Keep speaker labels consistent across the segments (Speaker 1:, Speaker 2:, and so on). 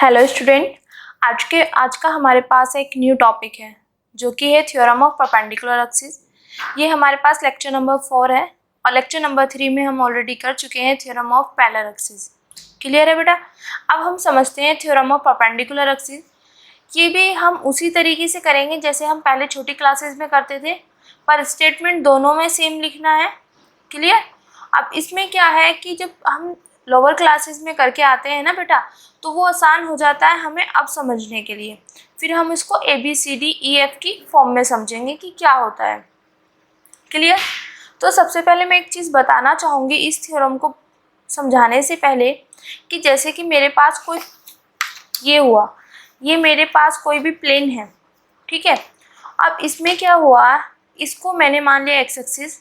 Speaker 1: Hello student. आज का हमारे पास एक न्यू टॉपिक है जो कि है थ्योरम ऑफ परपेंडिकुलर एक्सिस। ये हमारे पास लेक्चर नंबर 4 है और लेक्चर नंबर 3 में हम ऑलरेडी कर चुके हैं theorem of parallel axis. Clear है बेटा? अब हम समझते हैं थ्योरम ऑफ परपेंडिकुलर एक्सिस। ये भी हम उसी तरीके से करेंगे जैसे हम पहले छोटी क्लासेस में करते थे, पर स्टेटमेंट दोनों में सेम लिखना है। क्लियर? अब इसमें क्या है कि जब हम लोअर क्लासेस में करके आते हैं ना बेटा, तो वो आसान हो जाता है हमें अब समझने के लिए। फिर हम इसको ABCDEF की फॉर्म में समझेंगे कि क्या होता है। क्लियर? तो सबसे पहले मैं एक चीज़ बताना चाहूँगी इस थ्योरम को समझाने से पहले कि जैसे कि मेरे पास कोई ये मेरे पास कोई भी प्लेन है, ठीक है। अब इसमें क्या हुआ, इसको मैंने मान लिया एक्स एक्सिस,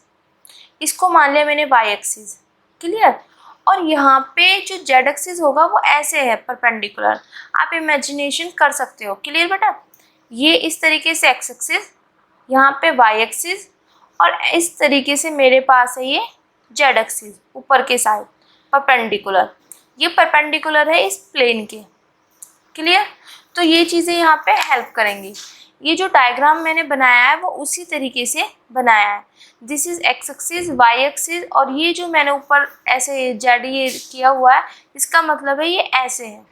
Speaker 1: इसको मान लिया मैंने वाई एक्सिस। क्लियर? और यहाँ पे जो जेड एक्सिस होगा वो ऐसे है परपेंडिकुलर, आप इमेजिनेशन कर सकते हो। क्लियर बेटा? ये इस तरीके से एक्स एक्सिस, यहाँ पे वाई एक्सिस, और इस तरीके से मेरे पास है ये जेड एक्सिस ऊपर के साइड परपेंडिकुलर। ये परपेंडिकुलर है इस प्लेन के। क्लियर? तो ये चीज़ें यहाँ पे हेल्प करेंगी। ये जो डायग्राम मैंने बनाया है वो उसी तरीके से बनाया है। This is X axis, Y axis, और ये जो मैंने ऊपर ऐसे जेड ये किया हुआ है, इसका मतलब है ये ऐसे है।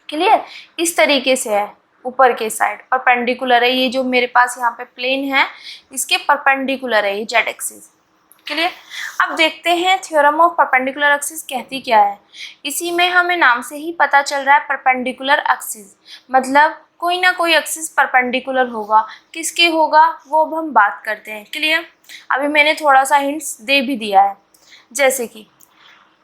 Speaker 1: क्लियर? इस तरीके से है ऊपर के साइड परपेंडिकुलर है। ये जो मेरे पास यहाँ पे प्लेन है इसके परपेंडिकुलर है ये जेड एक्सिस। क्लियर? अब देखते हैं थ्योरम ऑफ परपेंडिकुलर एक्सिस कहती क्या है। इसी में हमें नाम से ही पता चल रहा है परपेंडिकुलर एक्सिस मतलब कोई ना कोई एक्सिस परपेंडिकुलर होगा। किसके होगा वो अब हम बात करते हैं। क्लियर? अभी मैंने थोड़ा सा हिंट्स दे भी दिया है, जैसे कि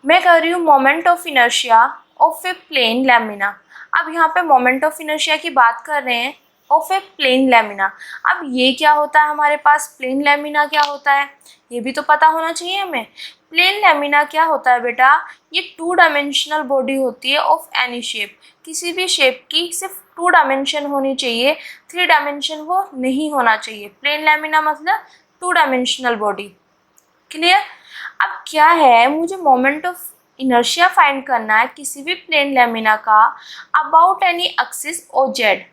Speaker 1: मैं कर रही हूँ moment of inertia of a plane lamina. अब यहाँ पे मोमेंट ऑफ इनर्शिया की बात कर रहे हैं ऑफ ए प्लेन लैमिना। अब ये क्या होता है हमारे पास, प्लेन लैमिना क्या होता है ये भी तो पता होना चाहिए हमें। प्लेन लैमिना क्या होता है बेटा, ये 2 डायमेंशनल बॉडी होती है ऑफ एनी शेप। किसी भी शेप की सिर्फ 2 डायमेंशन होनी चाहिए, 3 डायमेंशन वो नहीं होना चाहिए। प्लेन लैमिना मतलब 2 डायमेंशनल बॉडी। क्लियर? अब क्या है, मुझे मोमेंट ऑफ इनर्शिया फाइंड करना है किसी भी प्लेन लैमिना का about any axis O Z.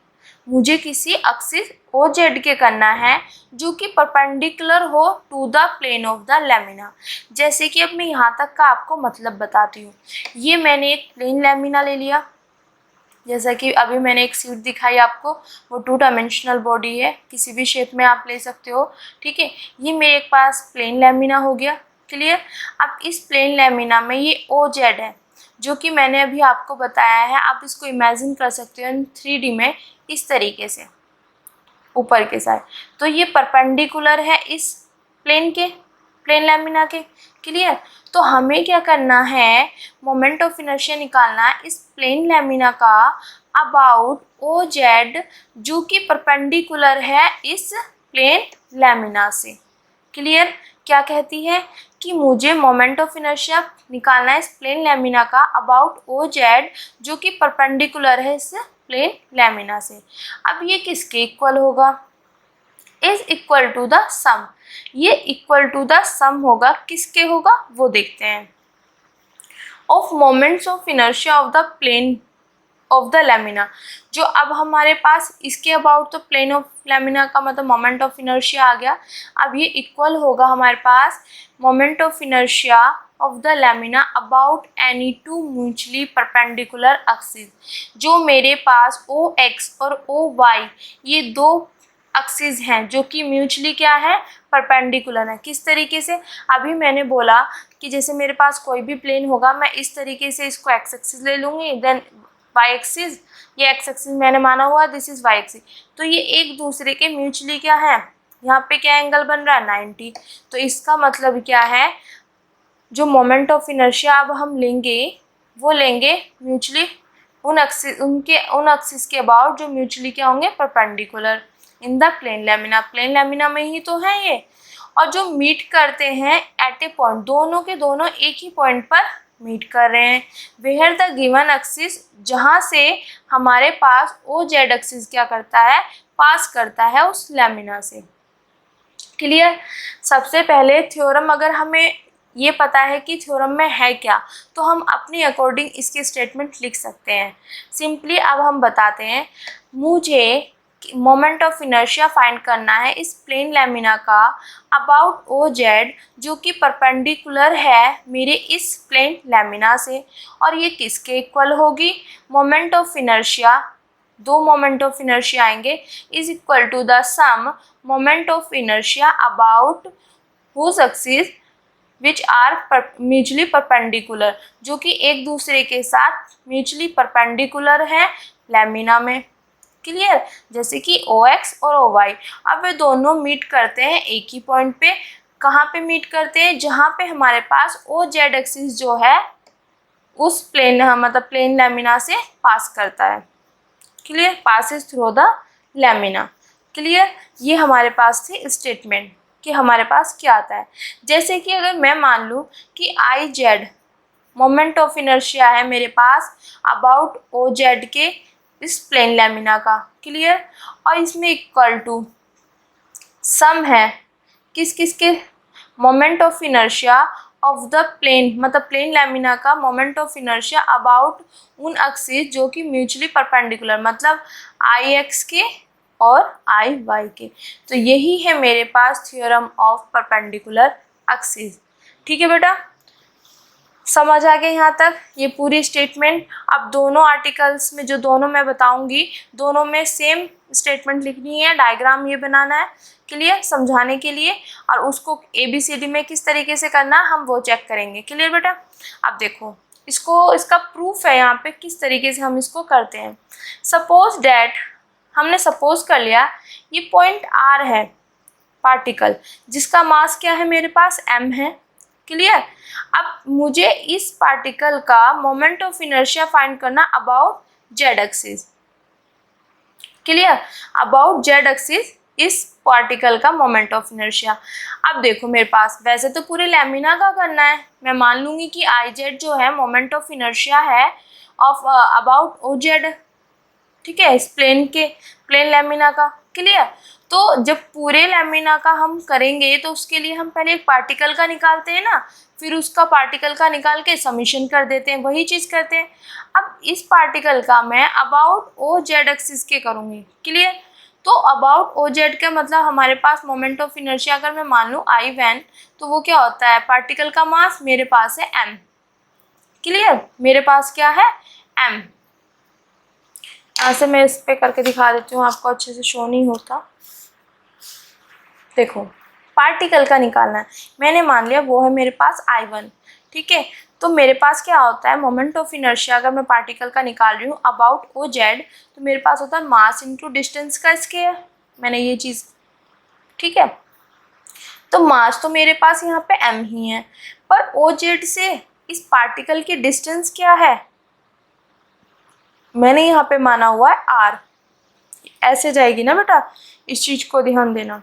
Speaker 1: मुझे किसी एक्सिस ओ जेड के करना है जो कि परपेंडिकुलर हो to the plane of the lamina. जैसे कि अब मैं यहाँ तक का आपको मतलब बताती हूँ। ये मैंने एक प्लेन लैमिना ले लिया, जैसा कि अभी मैंने एक सीट दिखाई आपको, वो 2 डायमेंशनल बॉडी है, किसी भी शेप में आप ले सकते हो। ठीक है, ये मेरे पास प्लेन लैमिना हो गया। क्लियर? अब इस प्लेन लैमिना में ये ओ जेड है जो कि मैंने अभी आपको बताया है। आप इसको इमेजिन कर सकते हो 3D में इस तरीके से ऊपर के साइड। तो ये परपेंडिकुलर है इस प्लेन लैमिना के। क्लियर? तो हमें क्या करना है, मोमेंट ऑफ इनर्शिया निकालना है इस प्लेन लैमिना का अबाउट ओ जेड जो कि परपेंडिकुलर है इस प्लेन लैमिना से। क्लियर? क्या कहती है कि मुझे मोमेंट ऑफ इनर्शिया निकालना है इस प्लेन लैमिना का अबाउट ओ जेड जो कि परपेंडिकुलर है इस प्लेन लैमिना से। अब ये किसके इक्वल होगा, इज इक्वल टू द सम। ये इक्वल टू द सम होगा, किसके होगा वो देखते हैं। Of moments of inertia of the plane of the lamina. जो अब हमारे पास इसके अबाउट तो प्लेन ऑफ लैमिना का मतलब मोमेंट ऑफ इनर्शिया आ गया। अब ये इक्वल होगा हमारे पास moment of inertia of the lamina about any 2 mutually perpendicular axis. जो मेरे पास ओ एक्स और ओ वाई ये 2 एक्सिस हैं जो कि म्यूचुअली क्या है, परपेंडिकुलर है। किस तरीके से, अभी मैंने बोला कि जैसे मेरे पास कोई भी प्लेन होगा मैं इस तरीके से इसको एक्स एक्सिस ले लूँगी, देन वाई एक्सिस, ये एक्स एक्सिस मैंने माना हुआ, दिस इज वाई एक्सिस। तो ये एक दूसरे के म्यूचुअली क्या है, यहाँ पे क्या एंगल बन रहा है 90। तो इसका मतलब क्या है, जो मोमेंट ऑफ इनर्शिया अब हम लेंगे वो लेंगे म्यूचुअली उन एक्सिस के अबाउट जो म्यूचुअली क्या होंगे, perpendicular in the plane lamina. Plane lamina में ही तो है ये, और जो मीट करते हैं एट ए पॉइंट, दोनों के दोनों एक ही पॉइंट पर मीट कर रहे हैं। वेयर द गिवन एक्सिस, जहाँ से हमारे पास ओ जेड एक्सिस क्या करता है, पास करता है उस लैमिना से। क्लियर? सबसे पहले थ्योरम अगर हमें ये पता है कि थ्योरम में है क्या, तो हम अपने अकॉर्डिंग इसके स्टेटमेंट लिख सकते हैं। सिंपली अब हम बताते हैं, मुझे मोमेंट ऑफ इनर्शिया फाइंड करना है इस प्लेन लैमिना का अबाउट ओ जेड, जो कि परपेंडिकुलर है मेरे इस प्लेन लैमिना से, और ये किसके इक्वल होगी, मोमेंट ऑफ इनर्शिया, दो मोमेंट ऑफ इनर्शिया आएंगे, is equal to the sum moment of inertia about whose axis which are mutually perpendicular, जो कि एक दूसरे के साथ म्यूचुअली परपेंडिकुलर है लैमिना में। क्लियर, जैसे कि OX और OY, अब वे दोनों मीट करते हैं एक ही पॉइंट पे। कहाँ पे मीट करते हैं, जहाँ पे हमारे पास OZ एक्सिस जो है उस प्लेन मतलब प्लेन लैमिना से पास करता है। Clear, passes through the lamina. Clear, ये हमारे पास थी स्टेटमेंट कि हमारे पास क्या आता है। जैसे कि अगर मैं मान लूँ कि IZ मोमेंट ऑफ इनर्शिया है मेरे पास अबाउट OZ के इस प्लेन लैमिना का। क्लियर, और इसमें इक्वल टू सम है किस किस के, moment of inertia of the plane मतलब प्लेन लैमिना का मोमेंट ऑफ इनर्शिया अबाउट उन एक्सिस जो कि म्यूचुअली परपेंडिकुलर, मतलब IX के और IY के। तो यही है मेरे पास थ्योरम ऑफ परपेंडिकुलर एक्सिस। ठीक है बेटा, समझ आ गया यहाँ तक ये पूरी स्टेटमेंट। अब दोनों आर्टिकल्स में जो दोनों मैं बताऊंगी, दोनों में सेम स्टेटमेंट लिखनी है, डायग्राम ये बनाना है। क्लियर, समझाने के लिए, और उसको ABCD में किस तरीके से करना है हम वो चेक करेंगे। क्लियर बेटा, अब देखो इसका प्रूफ है यहाँ पे किस तरीके से हम इसको करते हैं। सपोज डैट, हमने सपोज कर लिया ये पॉइंट R है पार्टिकल, जिसका मास क्या है मेरे पास m है। क्लियर, अब मुझे इस पार्टिकल का मोमेंट ऑफ इनर्शिया फाइंड करना about Z axis. Clear, about Z axis इस पार्टिकल का मोमेंट ऑफ इनर्शिया। अब देखो मेरे पास वैसे तो पूरे लैमिना का करना है, मैं मान लूँगी कि IZ जो है मोमेंट ऑफ इनर्शिया है ऑफ अबाउट OZ। ठीक है, इस प्लेन लैमिना का। क्लियर, तो जब पूरे लैमिना का हम करेंगे तो उसके लिए हम पहले एक पार्टिकल का निकालते हैं ना, फिर उसका पार्टिकल का निकाल के समीशन कर देते हैं, वही चीज़ करते हैं। अब इस पार्टिकल का मैं अबाउट OZ एक्सिस के करूँगी। क्लियर, तो अबाउट OZ का मतलब हमारे पास मोमेंट ऑफ इनर्शिया अगर मैं मान लूँ I1, तो वो क्या होता है, पार्टिकल का मास मेरे पास है m। क्लियर, मेरे पास क्या है m। ऐसे मैं इस पे करके दिखा देती हूँ, आपको अच्छे से शो नहीं होता। देखो पार्टिकल का निकालना है, मैंने मान लिया वो है मेरे पास I1। ठीक है, तो मेरे पास क्या होता है मोमेंट ऑफ इनर्शिया, अगर मैं पार्टिकल का निकाल रही हूँ अबाउट OZ, तो मेरे पास होता है मास इनटू डिस्टेंस का स्क्वायर। मैंने ये चीज़, ठीक है, तो मास तो मेरे पास यहाँ पे m ही है, पर OZ से इस पार्टिकल की डिस्टेंस क्या है, मैंने यहाँ पे माना हुआ है R। ऐसे जाएगी ना बेटा, इस चीज़ को ध्यान देना,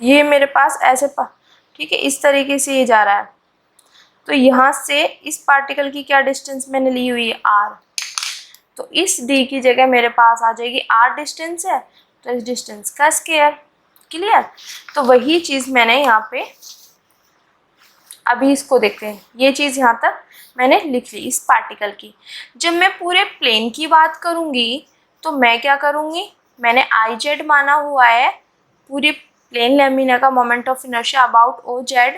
Speaker 1: ये मेरे पास ऐसे ठीक है, इस तरीके से ये जा रहा है। तो यहाँ से इस पार्टिकल की क्या डिस्टेंस मैंने ली हुई है R, तो इस D की जगह मेरे पास आ जाएगी R डिस्टेंस है, तो इस डिस्टेंस का स्क्वायर। क्लियर, तो वही चीज़ मैंने यहाँ पे, अभी इसको देखते हैं, ये चीज़ यहाँ तक मैंने लिख ली इस पार्टिकल की। जब मैं पूरे प्लेन की बात करूँगी तो मैं क्या करूँगी, मैंने IZ माना हुआ है पूरी प्लेन लैमिना का moment of inertia about OZ,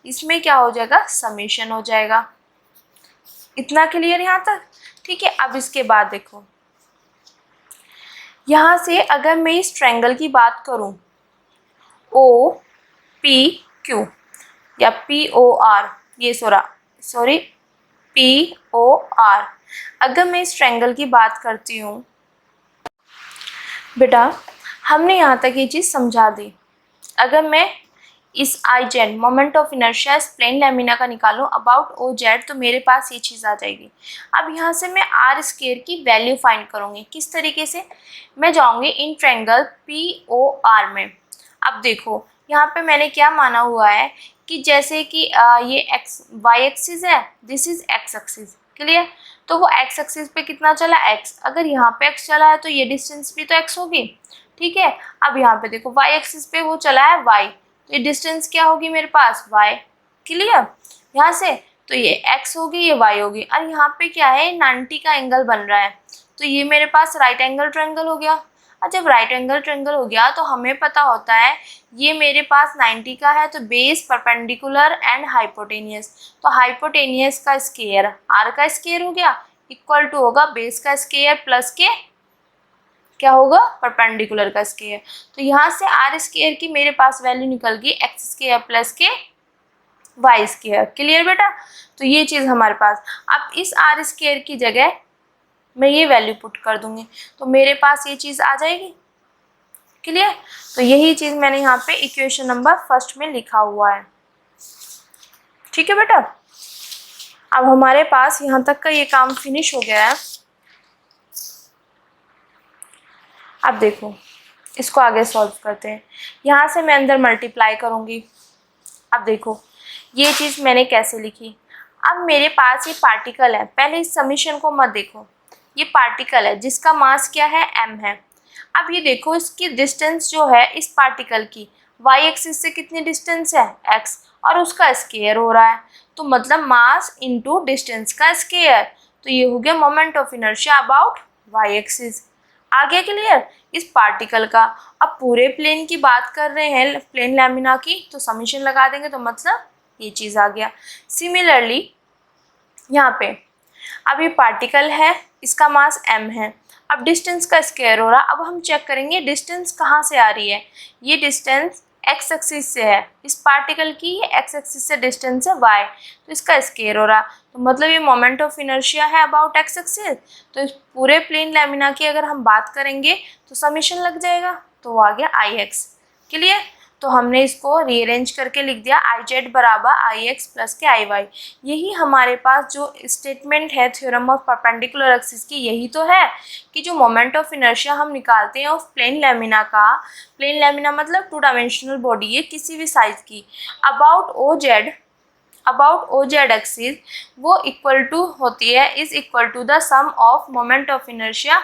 Speaker 1: इसमें क्या हो जाएगा, समेशन हो जाएगा। इतना क्लियर यहाँ तक। ठीक है, अब इसके बाद देखो यहाँ से अगर मैं इस ट्रायंगल की बात करूँ OPQ या POR, ये सॉरी POR, अगर मैं इस ट्रायंगल की बात करती हूँ बेटा, हमने यहाँ तक ये चीज़ समझा दी। अगर मैं इस IZ मोमेंट ऑफ इनर्शिया इस प्लेन लैमिना का निकालूं अबाउट OZ, तो मेरे पास ये चीज़ आ जाएगी। अब यहाँ से मैं R स्क्वायर की वैल्यू फाइंड करूँगी। किस तरीके से, मैं जाऊँगी इन ट्रायंगल POR में। अब देखो यहाँ पे मैंने क्या माना हुआ है कि जैसे कि ये Y एक्सिस है, this is X axis. Clear, तो वो X एक्सिस पे कितना चला, X। अगर यहाँ पे X चला है तो ये डिस्टेंस भी तो X होगी। ठीक है, अब यहाँ पे देखो Y एक्सिस पे वो चला है Y, तो ये डिस्टेंस क्या होगी मेरे पास, Y। क्लियर। यहाँ से तो ये x होगी, ये y होगी, और यहाँ पे क्या है 90 का एंगल बन रहा है, तो ये मेरे पास राइट एंगल ट्रायंगल हो गया। और जब राइट एंगल ट्रायंगल हो गया तो हमें पता होता है ये मेरे पास 90 का है, तो बेस परपेंडिकुलर एंड हाइपोटेनियस, तो हाइपोटेनियस का स्क्वायर r का स्क्वायर हो गया इक्वल टू होगा बेस का स्क्वायर प्लस के क्या होगा परपेंडिकुलर का स्क्वायर। तो यहाँ से r स्क्वायर की मेरे पास वैल्यू निकल गई x स्क्वायर प्लस के y स्क्वायर। क्लियर बेटा। तो ये चीज़ हमारे पास, अब इस r स्क्वायर की जगह मैं ये वैल्यू पुट कर दूंगी तो मेरे पास ये चीज़ आ जाएगी। क्लियर। तो यही चीज़ मैंने यहाँ पे इक्वेशन नंबर फर्स्ट में लिखा हुआ है। ठीक है बेटा। अब हमारे पास यहाँ तक का ये काम फिनिश हो गया है। अब देखो इसको आगे सॉल्व करते हैं। यहाँ से मैं अंदर मल्टीप्लाई करूँगी। अब देखो ये चीज़ मैंने कैसे लिखी। अब मेरे पास ये पार्टिकल है, पहले इस समीशन को मत देखो, ये पार्टिकल है जिसका मास क्या है m है। अब ये देखो इसकी डिस्टेंस जो है इस पार्टिकल की y एक्सिस से कितनी डिस्टेंस है x, और उसका स्क्वायर हो रहा है, तो मतलब मास इनटू डिस्टेंस का स्क्वायर, तो ये हो गया moment of inertia about y axis. आ गया क्लियर इस पार्टिकल का। अब पूरे प्लेन की बात कर रहे हैं, प्लेन लैमिना की, तो समीशन लगा देंगे तो मतलब ये चीज़ आ गया। सिमिलरली यहाँ पे अब ये पार्टिकल है, इसका मास m है, अब डिस्टेंस का स्क्वायर हो रहा। अब हम चेक करेंगे डिस्टेंस कहाँ से आ रही है। ये डिस्टेंस x एक्सिस से है, इस पार्टिकल की ये x एक्सिस से डिस्टेंस है y, तो इसका स्क्वायर हो रहा, तो मतलब ये मोमेंट ऑफ इनर्शिया है अबाउट x एक्सिस। तो इस पूरे प्लेन लैमिना की अगर हम बात करेंगे तो समीशन लग जाएगा, तो वो आ गया Ix। क्लियर। तो हमने इसको रीअरेंज करके लिख दिया Iz बराबर Ix प्लस के Iy। यही हमारे पास जो स्टेटमेंट है थ्योरम ऑफ परपेंडिकुलर एक्सिस की, यही तो है कि जो मोमेंट ऑफ इनर्शिया हम निकालते हैं ऑफ प्लेन लैमिना का, प्लेन लैमिना मतलब 2 डायमेंशनल बॉडी है किसी भी साइज की, अबाउट ओ जेड एक्सिस, वो इक्वल टू होती है is equal to the sum of moment of inertia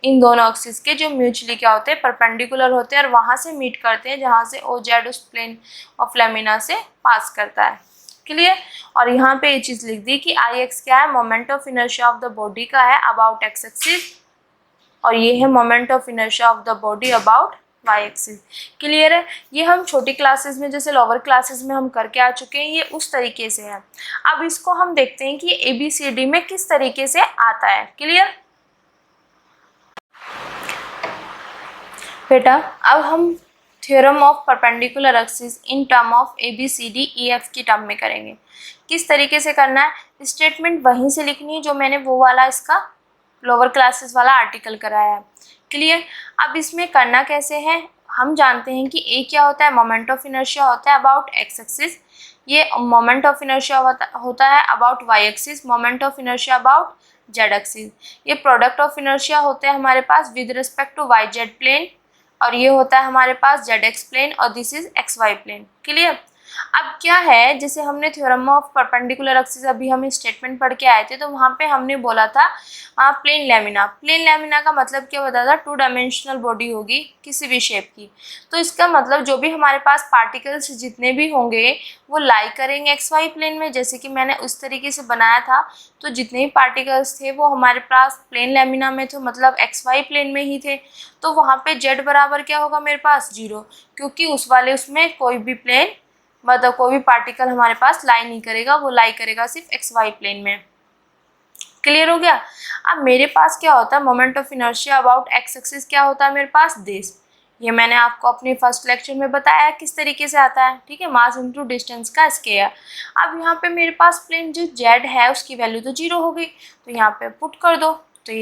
Speaker 1: in दोनों एक्सिस के, जो म्यूचुअली क्या होते हैं परपेंडिकुलर होते हैं और वहाँ से मीट करते हैं जहाँ से ओ जेड उस प्लेन ऑफ लैमिना से पास करता है। क्लियर। और यहाँ पे ये चीज़ लिख दी कि आई एक्स क्या है, moment of inertia of the body का है अबाउट एक्स एक्सिस, और ये है moment of inertia of the body about Y axis. Clear है। ये हम छोटी क्लासेस में जैसे लोअर क्लासेस में हम करके आ चुके हैं, ये उस तरीके से है। अब इसको हम देखते हैं कि ABCD में किस तरीके से आता है। क्लियर बेटा। अब हम theorem of perpendicular axis in term of ABCDEF की टर्म में करेंगे। किस तरीके से करना है, स्टेटमेंट वहीं से लिखनी है जो मैंने वो वाला इसका लोअर क्लासेस वाला आर्टिकल कराया है। क्लियर। अब इसमें करना कैसे है, हम जानते हैं कि A क्या होता है, मोमेंट ऑफ इनर्शिया होता है अबाउट x एक्सिस, ये मोमेंट ऑफ इनर्शिया होता है about y axis, moment of inertia about z axis, ये प्रोडक्ट ऑफ इनर्शिया होते हैं हमारे पास with respect to YZ plane, और ये होता है हमारे पास ZX प्लेन, और this is XY plane. Clear. अब क्या है, जैसे हमने थ्योरम ऑफ परपेंडिकुलर एक्सिस अभी हम स्टेटमेंट पढ़ के आए थे, तो वहाँ पे हमने बोला था प्लेन लैमिना। प्लेन लैमिना का मतलब क्या बताया था, 2 डायमेंशनल बॉडी होगी किसी भी शेप की, तो इसका मतलब जो भी हमारे पास पार्टिकल्स जितने भी होंगे वो लाई करेंगे XY प्लेन में, जैसे कि मैंने उस तरीके से बनाया था। तो जितने भी पार्टिकल्स थे वो हमारे पास प्लेन लैमिना में थे, मतलब XY प्लेन में ही थे, तो वहाँ पे Z बराबर क्या होगा मेरे पास 0, क्योंकि उसमें कोई भी प्लेन मतलब कोई भी पार्टिकल हमारे पास लाई नहीं करेगा, वो लाई करेगा सिर्फ XY प्लेन में। क्लियर हो गया। अब मेरे पास क्या होता है, moment of inertia about x axis क्या होता है मेरे पास दिस, ये मैंने आपको अपने फर्स्ट लेक्चर में बताया किस तरीके से आता है। ठीक है, मास इनटू डिस्टेंस का स्क्वायर। अब यहाँ पे मेरे पास प्लेन जो z है उसकी वैल्यू तो 0 हो गई, तो यहाँ पे पुट कर दो तो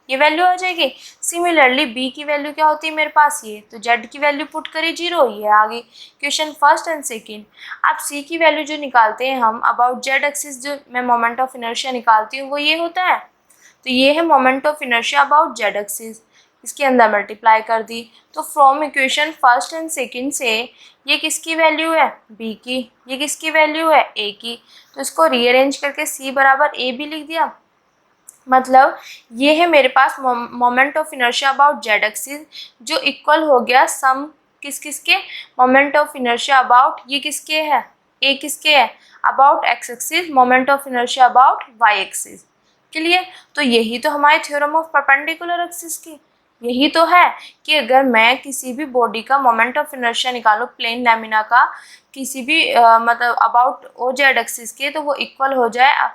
Speaker 1: ये वैल्यू आ जाएगी। सिमिलरली b की वैल्यू क्या होती है मेरे पास ये, तो z की वैल्यू पुट करी 0, ये आ गई। Question first and second. अब c की वैल्यू जो निकालते हैं हम अबाउट z एक्सिस, जो मैं मोमेंट ऑफ इनर्शिया निकालती हूँ वो ये होता है, तो ये है moment of inertia about z axis, इसके अंदर मल्टीप्लाई कर दी। तो from equation first and second से ये किसकी वैल्यू है b की, ये किसकी वैल्यू है a की, तो इसको रीअरेंज करके c बराबर a भी लिख दिया। मतलब ये है मेरे पास moment of inertia about z axis, जो इक्वल हो गया सम किस के, मोमेंट ऑफ इनर्शिया अबाउट ये किसके है ए किसके है, about X axis, moment of inertia about Y axis. Clear. तो यही तो हमारे थ्योरम ऑफ परपेंडिकुलर एक्सिस की यही तो है कि अगर मैं किसी भी बॉडी का मोमेंट ऑफ इनर्शिया निकालूं प्लेन लैमिना का किसी भी मतलब अबाउट ओ जेड एक्सिस के, तो वो इक्वल हो जाए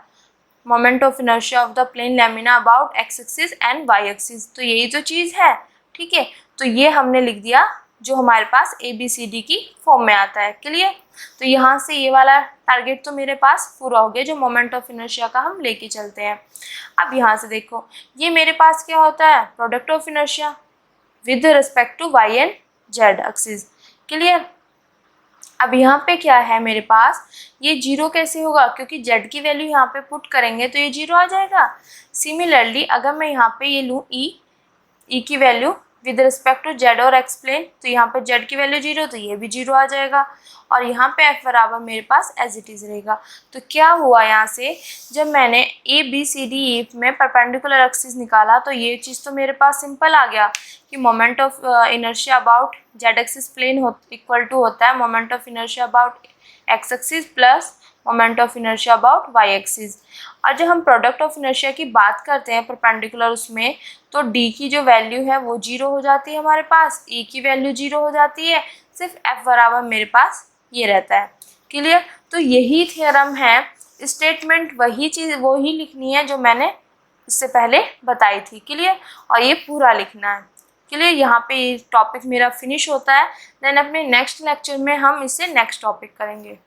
Speaker 1: moment of inertia of the plane lamina about X axis and Y axis. तो यही तो चीज़ है। ठीक है, तो ये हमने लिख दिया जो हमारे पास ए बी सी डी की फॉर्म में आता है। क्लियर। तो यहाँ से ये वाला टारगेट तो मेरे पास पूरा हो गया जो मोमेंट ऑफ इनर्शिया का हम लेके चलते हैं। अब यहाँ से देखो ये मेरे पास क्या होता है, product of inertia with respect to Y and Z axis. Clear. अब यहाँ पे क्या है मेरे पास, ये जीरो कैसे होगा, क्योंकि z की वैल्यू यहाँ पे पुट करेंगे तो ये जीरो आ जाएगा। सिमिलरली अगर मैं यहाँ पे ये लूँ ई की value with respect to Z और एक्स प्लेन, तो यहाँ पे z की वैल्यू जीरो तो ये भी जीरो आ जाएगा, और यहाँ पे f बराबर मेरे पास एज इट इज़ रहेगा। तो क्या हुआ यहाँ से, जब मैंने A B C D E में परपेंडिकुलर एक्सिस निकाला तो ये चीज़ तो मेरे पास सिंपल आ गया कि moment of inertia about Z axis plane equal to होता है moment of inertia about X axis plus moment of inertia about Y axis. और जब हम प्रोडक्ट ऑफ इनर्शिया की बात करते हैं परपेंडिकुलर उसमें, तो डी की जो वैल्यू है वो जीरो हो जाती है हमारे पास, ई की वैल्यू जीरो हो जाती है, सिर्फ एफ बराबर मेरे पास ये रहता है। क्लियर। तो यही थ्योरम है, स्टेटमेंट वही चीज़ वही लिखनी है जो मैंने इससे पहले बताई थी। क्लियर। और ये पूरा लिखना है। क्लियर। यहाँ पे ये टॉपिक मेरा फिनिश होता है। देन अपने नेक्स्ट लेक्चर में हम इससे नेक्स्ट टॉपिक करेंगे।